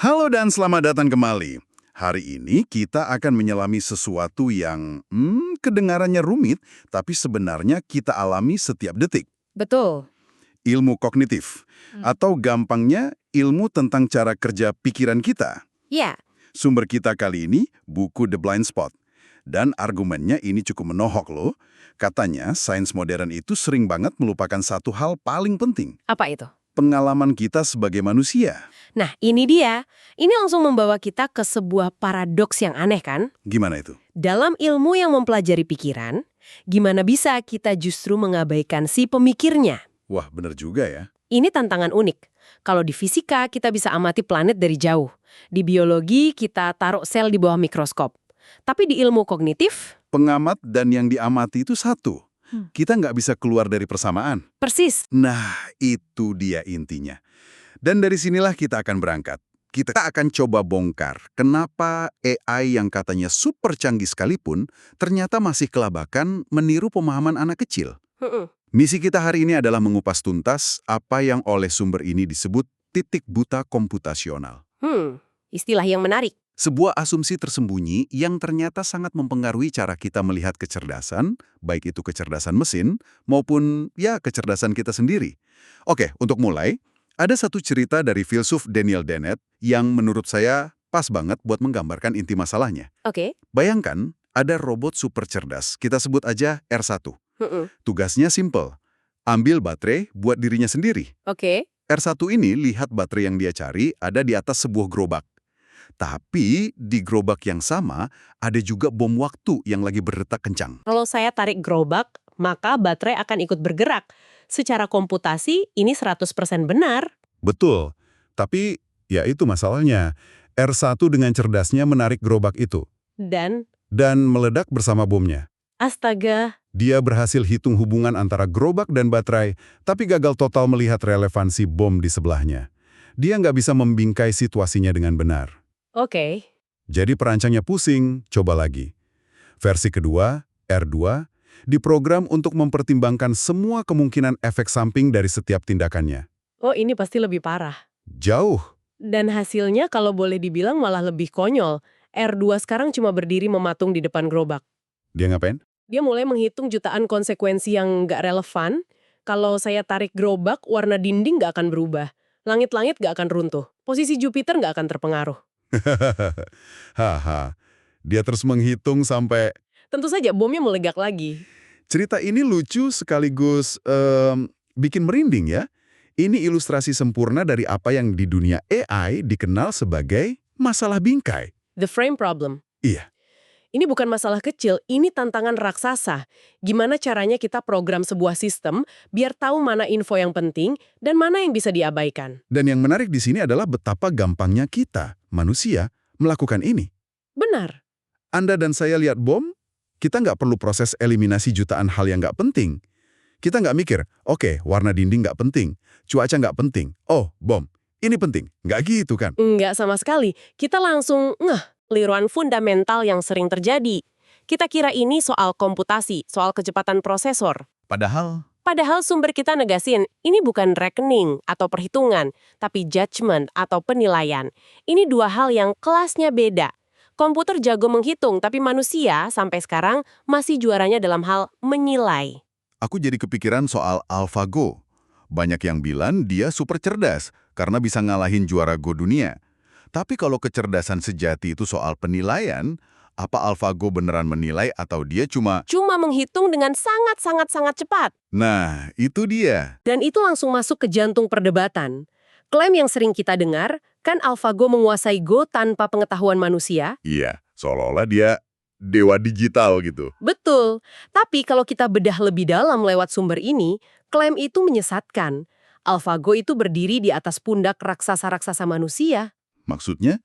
Halo dan selamat datang kembali. Hari ini kita akan menyelami sesuatu yang kedengarannya rumit, tapi sebenarnya kita alami setiap detik. Betul. Ilmu kognitif, atau gampangnya ilmu tentang cara kerja pikiran kita. Ya, Sumber kita kali ini buku The Blind Spot. Dan argumennya ini cukup menohok loh. Katanya sains modern itu sering banget melupakan satu hal paling penting. apa itu? Pengalaman kita sebagai manusia. Nah, ini dia. Ini langsung membawa kita ke sebuah paradoks yang aneh kan? Gimana itu? Dalam ilmu yang mempelajari pikiran, gimana bisa kita justru mengabaikan si pemikirnya? Wah, bener juga ya. Ini tantangan unik. Kalau di fisika, kita bisa amati planet dari jauh. Di biologi, kita taruh sel di bawah mikroskop. Tapi di ilmu kognitif, Pengamat dan yang diamati itu satu. Kita nggak bisa keluar dari persamaan. persis. Nah, itu dia intinya. Dan dari sinilah kita akan berangkat. Kita akan coba bongkar kenapa AI yang katanya super canggih sekalipun ternyata masih kelabakan meniru pemahaman anak kecil. Misi kita hari ini adalah mengupas tuntas apa yang oleh sumber ini disebut titik buta komputasional. Istilah yang menarik. Sebuah asumsi tersembunyi yang ternyata sangat mempengaruhi cara kita melihat kecerdasan, baik itu kecerdasan mesin maupun kecerdasan kita sendiri. Oke, untuk mulai, ada satu cerita dari filsuf Daniel Dennett yang menurut saya pas banget buat menggambarkan inti masalahnya. Oke. Bayangkan, ada robot super cerdas, kita sebut aja R1. Tugasnya simple, ambil baterai buat dirinya sendiri. Oke. R1 ini lihat baterai yang dia cari ada di atas sebuah gerobak. Tapi di gerobak yang sama, ada juga bom waktu yang lagi berdetak kencang. Kalau saya tarik gerobak, maka baterai akan ikut bergerak. Secara komputasi, ini 100% benar. Betul, tapi ya itu masalahnya. R1 dengan cerdasnya menarik gerobak itu. Dan, Dan meledak bersama bomnya. astaga, Dia berhasil hitung hubungan antara gerobak dan baterai, tapi gagal total melihat relevansi bom di sebelahnya. Dia nggak bisa membingkai situasinya dengan benar. oke. Jadi perancangnya pusing, coba lagi. Versi kedua, R2, diprogram untuk mempertimbangkan semua kemungkinan efek samping dari setiap tindakannya. Oh, ini pasti lebih parah. Jauh. Dan hasilnya kalau boleh dibilang malah lebih konyol. R2 sekarang cuma berdiri mematung di depan gerobak. Dia ngapain? Dia mulai menghitung jutaan konsekuensi yang nggak relevan. Kalau saya tarik gerobak, warna dinding nggak akan berubah. Langit-langit nggak akan runtuh. Posisi Jupiter nggak akan terpengaruh. Haha. Dia terus menghitung sampai... Tentu saja bomnya melegak lagi. Cerita ini lucu sekaligus bikin merinding ya. Ini ilustrasi sempurna dari apa yang di dunia AI dikenal sebagai masalah bingkai. The frame problem. Iya. Ini bukan masalah kecil, ini tantangan raksasa. Gimana caranya kita program sebuah sistem biar tahu mana info yang penting dan mana yang bisa diabaikan. Dan yang menarik di sini adalah betapa gampangnya kita, manusia, melakukan ini. Benar. Anda dan saya lihat bom, kita nggak perlu proses eliminasi jutaan hal yang nggak penting. Kita nggak mikir, oke, warna dinding nggak penting, cuaca nggak penting, oh, bom, ini penting. Nggak gitu kan? Enggak sama sekali. Kita langsung keliruan fundamental yang sering terjadi. Kita kira ini soal komputasi, soal kecepatan prosesor. Padahal sumber kita negasin, ini bukan rekening atau perhitungan, tapi judgment atau penilaian. Ini dua hal yang kelasnya beda. Komputer jago menghitung, tapi manusia sampai sekarang masih juaranya dalam hal menilai. Aku jadi kepikiran soal AlphaGo. Banyak yang bilang dia super cerdas karena bisa ngalahin juara Go dunia. Tapi kalau kecerdasan sejati itu soal penilaian, apa AlphaGo beneran menilai atau dia cuma... Cuma menghitung dengan sangat cepat. Nah, itu dia. Dan itu langsung masuk ke jantung perdebatan. Klaim yang sering kita dengar, kan AlphaGo menguasai Go tanpa pengetahuan manusia? Iya, seolah-olah dia dewa digital gitu. Betul. Tapi kalau kita bedah lebih dalam lewat sumber ini, klaim itu menyesatkan. AlphaGo itu berdiri di atas pundak raksasa-raksasa manusia. Maksudnya,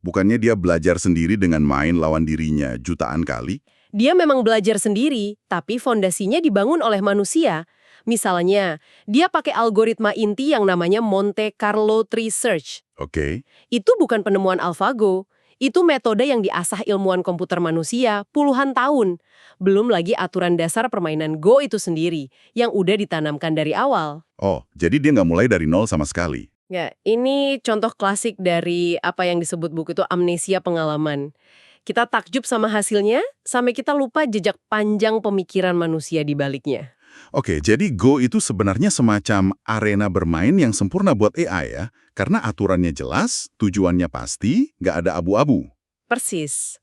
bukannya dia belajar sendiri dengan main lawan dirinya jutaan kali? Dia memang belajar sendiri, tapi fondasinya dibangun oleh manusia. Misalnya, dia pakai algoritma inti yang namanya Monte Carlo Tree Search. Oke. Itu bukan penemuan AlphaGo. Itu metode yang diasah ilmuwan komputer manusia puluhan tahun. Belum lagi aturan dasar permainan Go itu sendiri, yang udah ditanamkan dari awal. Oh, jadi dia nggak mulai dari nol sama sekali. Ya, ini contoh klasik dari apa yang disebut buku itu amnesia pengalaman. Kita takjub sama hasilnya, sampai kita lupa jejak panjang pemikiran manusia di baliknya. Oke, jadi Go itu sebenarnya semacam arena bermain yang sempurna buat AI ya, karena aturannya jelas, tujuannya pasti, nggak ada abu-abu. Persis.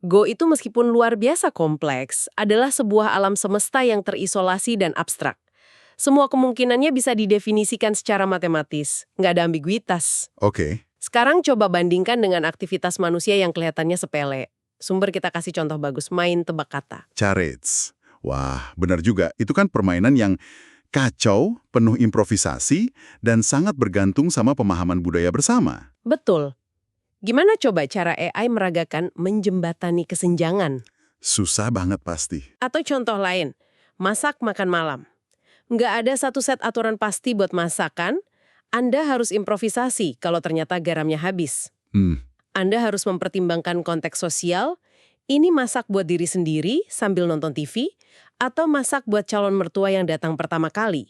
Go itu meskipun luar biasa kompleks, adalah sebuah alam semesta yang terisolasi dan abstrak. Semua kemungkinannya bisa didefinisikan secara matematis, nggak ada ambiguitas. Oke, Sekarang coba bandingkan dengan aktivitas manusia yang kelihatannya sepele. Sumber kita kasih contoh bagus, main tebak kata. charades. Wah, benar juga. Itu kan permainan yang kacau, penuh improvisasi, dan sangat bergantung sama pemahaman budaya bersama. Betul. Gimana coba cara AI meragakan menjembatani kesenjangan? Susah banget pasti. Atau contoh lain, masak makan malam. Nggak ada satu set aturan pasti buat masakan, Anda harus improvisasi kalau ternyata garamnya habis. Hmm, Anda harus mempertimbangkan konteks sosial, ini masak buat diri sendiri sambil nonton TV, atau masak buat calon mertua yang datang pertama kali.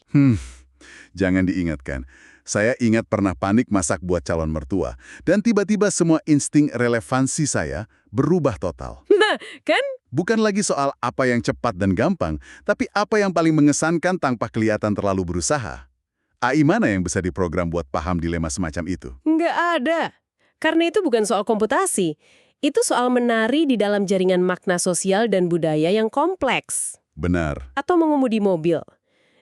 jangan diingatkan. Saya ingat pernah panik masak buat calon mertua, dan tiba-tiba semua insting relevansi saya berubah total. Nah, kan? Bukan lagi soal apa yang cepat dan gampang, tapi apa yang paling mengesankan tanpa kelihatan terlalu berusaha. AI mana yang bisa diprogram buat paham dilema semacam itu? Nggak ada. Karena itu bukan soal komputasi. Itu soal menari di dalam jaringan makna sosial dan budaya yang kompleks. Benar. Atau mengemudi mobil.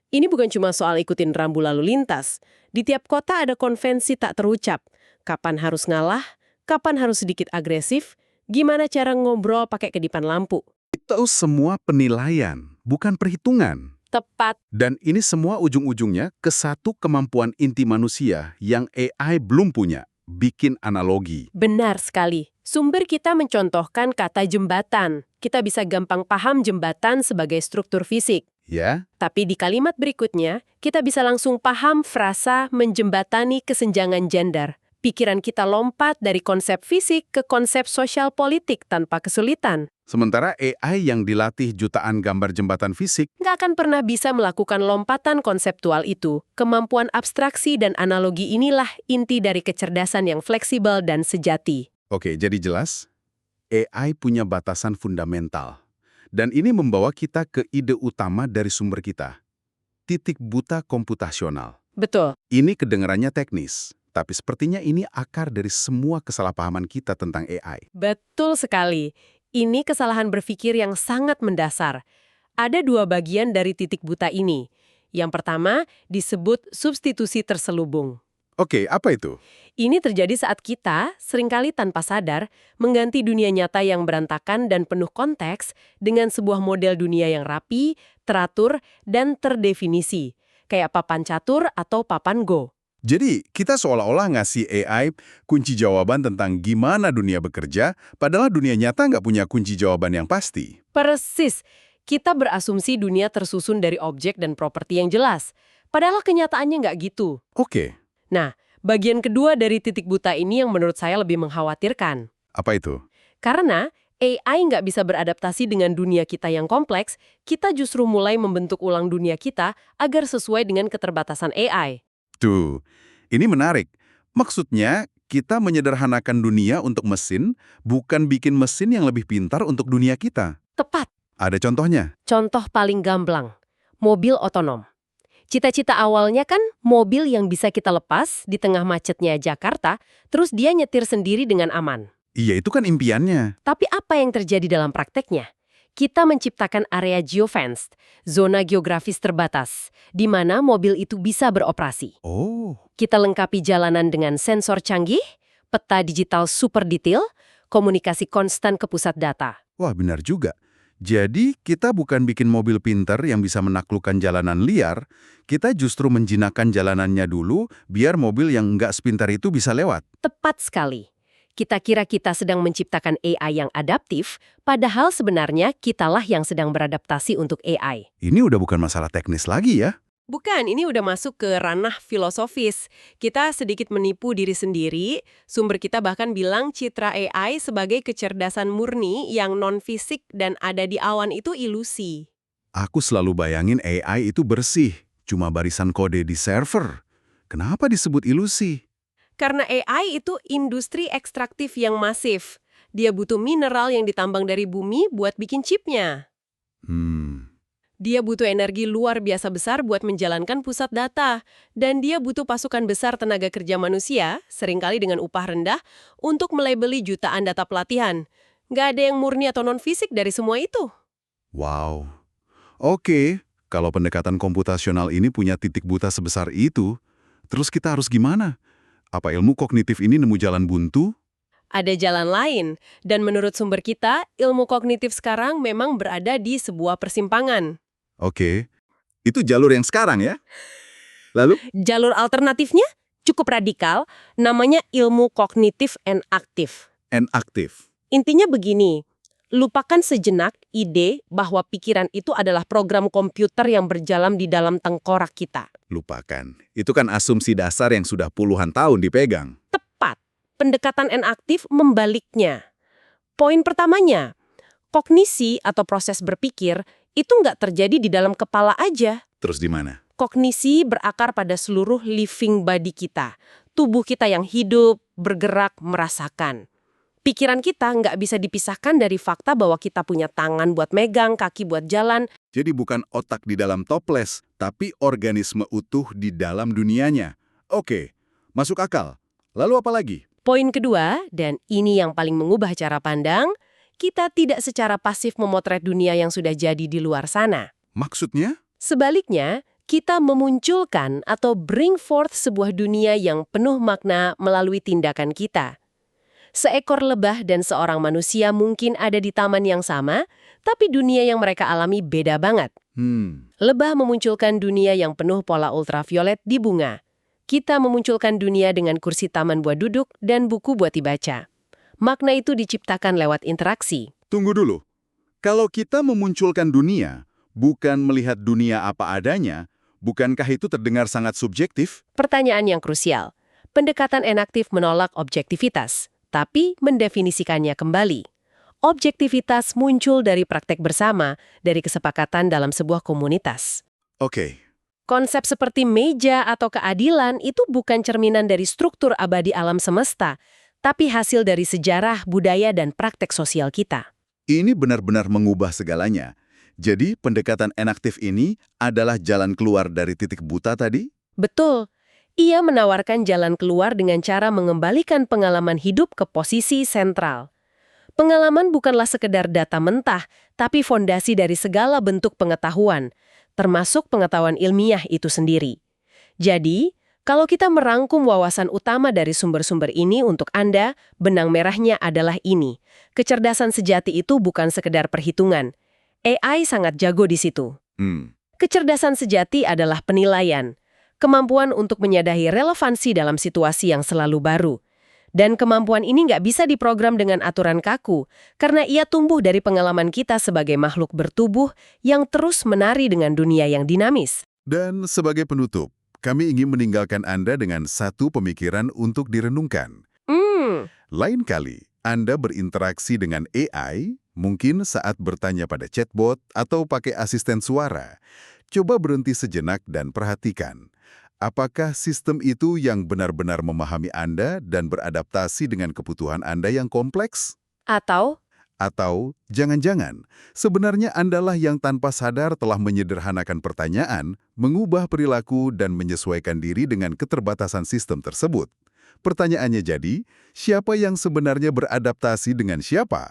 Ini bukan cuma soal ikutin rambu lalu lintas. Di tiap kota ada konvensi tak terucap. Kapan harus ngalah, kapan harus sedikit agresif, gimana cara ngobrol pakai kedipan lampu. Itu semua penilaian, bukan perhitungan. Tepat. Dan ini semua ujung-ujungnya ke satu kemampuan inti manusia yang AI belum punya, bikin analogi. Benar sekali. Sumber kita mencontohkan kata jembatan. Kita bisa gampang paham jembatan sebagai struktur fisik. Ya? Tapi di kalimat berikutnya, kita bisa langsung paham frasa menjembatani kesenjangan gender. Pikiran kita lompat dari konsep fisik ke konsep sosial politik tanpa kesulitan. Sementara AI yang dilatih jutaan gambar jembatan fisik, Nggak akan pernah bisa melakukan lompatan konseptual itu. Kemampuan abstraksi dan analogi inilah inti dari kecerdasan yang fleksibel dan sejati. oke, jadi jelas, AI punya batasan fundamental. Dan ini membawa kita ke ide utama dari sumber kita. Titik buta komputasional. Betul. Ini kedengarannya teknis, tapi sepertinya ini akar dari semua kesalahpahaman kita tentang AI. Betul sekali. Ini kesalahan berpikir yang sangat mendasar. Ada dua bagian dari titik buta ini. Yang pertama disebut substitusi terselubung. Oke, apa itu? Ini terjadi saat kita, seringkali tanpa sadar, mengganti dunia nyata yang berantakan dan penuh konteks dengan sebuah model dunia yang rapi, teratur, dan terdefinisi. Kayak papan catur atau papan Go. Jadi, kita seolah-olah ngasih AI kunci jawaban tentang gimana dunia bekerja, padahal dunia nyata nggak punya kunci jawaban yang pasti. Persis, kita berasumsi dunia tersusun dari objek dan properti yang jelas. Padahal kenyataannya nggak gitu. Oke, Nah, bagian kedua dari titik buta ini yang menurut saya lebih mengkhawatirkan. apa itu? Karena AI nggak bisa beradaptasi dengan dunia kita yang kompleks, kita justru mulai membentuk ulang dunia kita agar sesuai dengan keterbatasan AI. Tuh, ini menarik. Maksudnya, kita menyederhanakan dunia untuk mesin, bukan bikin mesin yang lebih pintar untuk dunia kita. Tepat. Ada contohnya? Contoh paling gamblang, mobil otonom. Cita-cita awalnya kan mobil yang bisa kita lepas di tengah macetnya Jakarta, terus dia nyetir sendiri dengan aman. Iya, itu kan impiannya. Tapi apa yang terjadi dalam prakteknya? Kita menciptakan area geofenced, zona geografis terbatas, di mana mobil itu bisa beroperasi. Oh, Kita lengkapi jalanan dengan sensor canggih, peta digital super detail, komunikasi konstan ke pusat data. wah benar juga. Jadi, kita bukan bikin mobil pintar yang bisa menaklukkan jalanan liar, kita justru menjinakkan jalanannya dulu, biar mobil yang nggak sepintar itu bisa lewat. Tepat sekali. Kita kira kita sedang menciptakan AI yang adaptif, padahal sebenarnya kitalah yang sedang beradaptasi untuk AI. Ini udah bukan masalah teknis lagi ya. Bukan, ini udah masuk ke ranah filosofis. Kita sedikit menipu diri sendiri, sumber kita bahkan bilang citra AI sebagai kecerdasan murni yang non-fisik dan ada di awan itu ilusi. Aku selalu bayangin AI itu bersih, cuma barisan kode di server. Kenapa disebut ilusi? Karena AI itu industri ekstraktif yang masif. Dia butuh mineral yang ditambang dari bumi buat bikin chipnya. Hmm, Dia butuh energi luar biasa besar buat menjalankan pusat data. Dan dia butuh pasukan besar tenaga kerja manusia, seringkali dengan upah rendah, untuk melabeli jutaan data pelatihan. Nggak ada yang murni atau non-fisik dari semua itu. wow. Oke, kalau pendekatan komputasional ini punya titik buta sebesar itu, terus kita harus gimana? Apa ilmu kognitif ini nemu jalan buntu? Ada jalan lain, dan menurut sumber kita, ilmu kognitif sekarang memang berada di sebuah persimpangan. Oke, itu jalur yang sekarang ya? Lalu? Jalur alternatifnya cukup radikal, namanya ilmu kognitif enaktif. Enaktif. Intinya begini, lupakan sejenak ide bahwa pikiran itu adalah program komputer yang berjalan di dalam tengkorak kita. Lupakan. Itu kan asumsi dasar yang sudah puluhan tahun dipegang. Tepat, pendekatan enaktif membaliknya. Poin pertamanya, kognisi atau proses berpikir itu nggak terjadi di dalam kepala aja. Terus di mana? Kognisi berakar pada seluruh living body kita. Tubuh kita yang hidup, bergerak, merasakan. Pikiran kita nggak bisa dipisahkan dari fakta bahwa kita punya tangan buat megang, kaki buat jalan. Jadi bukan otak di dalam toples, tapi organisme utuh di dalam dunianya. Oke, masuk akal. Lalu apa lagi? Poin kedua, dan ini yang paling mengubah cara pandang, kita tidak secara pasif memotret dunia yang sudah jadi di luar sana. Maksudnya? Sebaliknya, kita memunculkan atau bring forth sebuah dunia yang penuh makna melalui tindakan kita. Seekor lebah dan seorang manusia mungkin ada di taman yang sama, tapi dunia yang mereka alami beda banget. Lebah memunculkan dunia yang penuh pola ultraviolet di bunga. Kita memunculkan dunia dengan kursi taman buat duduk dan buku buat dibaca. Makna itu diciptakan lewat interaksi. Tunggu dulu. Kalau kita memunculkan dunia, bukan melihat dunia apa adanya, bukankah itu terdengar sangat subjektif? Pertanyaan yang krusial. Pendekatan enaktif menolak objektivitas, tapi mendefinisikannya kembali. Objektivitas muncul dari praktek bersama, dari kesepakatan dalam sebuah komunitas. Oke. Konsep seperti meja atau keadilan itu bukan cerminan dari struktur abadi alam semesta, tapi hasil dari sejarah, budaya, dan praktek sosial kita. Ini benar-benar mengubah segalanya. Jadi pendekatan enaktif ini adalah jalan keluar dari titik buta tadi? Betul. Ia menawarkan jalan keluar dengan cara mengembalikan pengalaman hidup ke posisi sentral. Pengalaman bukanlah sekedar data mentah, tapi fondasi dari segala bentuk pengetahuan, termasuk pengetahuan ilmiah itu sendiri. Jadi, kalau kita merangkum wawasan utama dari sumber-sumber ini untuk Anda, benang merahnya adalah ini. Kecerdasan sejati itu bukan sekedar perhitungan. AI sangat jago di situ. Kecerdasan sejati adalah penilaian, kemampuan untuk menyadari relevansi dalam situasi yang selalu baru. Dan kemampuan ini nggak bisa diprogram dengan aturan kaku, karena ia tumbuh dari pengalaman kita sebagai makhluk bertubuh yang terus menari dengan dunia yang dinamis. Dan sebagai penutup, kami ingin meninggalkan Anda dengan satu pemikiran untuk direnungkan. Lain kali, Anda berinteraksi dengan AI, mungkin saat bertanya pada chatbot atau pakai asisten suara. Coba berhenti sejenak dan perhatikan. Apakah sistem itu yang benar-benar memahami Anda dan beradaptasi dengan kebutuhan Anda yang kompleks? Atau Jangan-jangan, sebenarnya Andalah yang tanpa sadar telah menyederhanakan pertanyaan, mengubah perilaku dan menyesuaikan diri dengan keterbatasan sistem tersebut. Pertanyaannya jadi, siapa yang sebenarnya beradaptasi dengan siapa?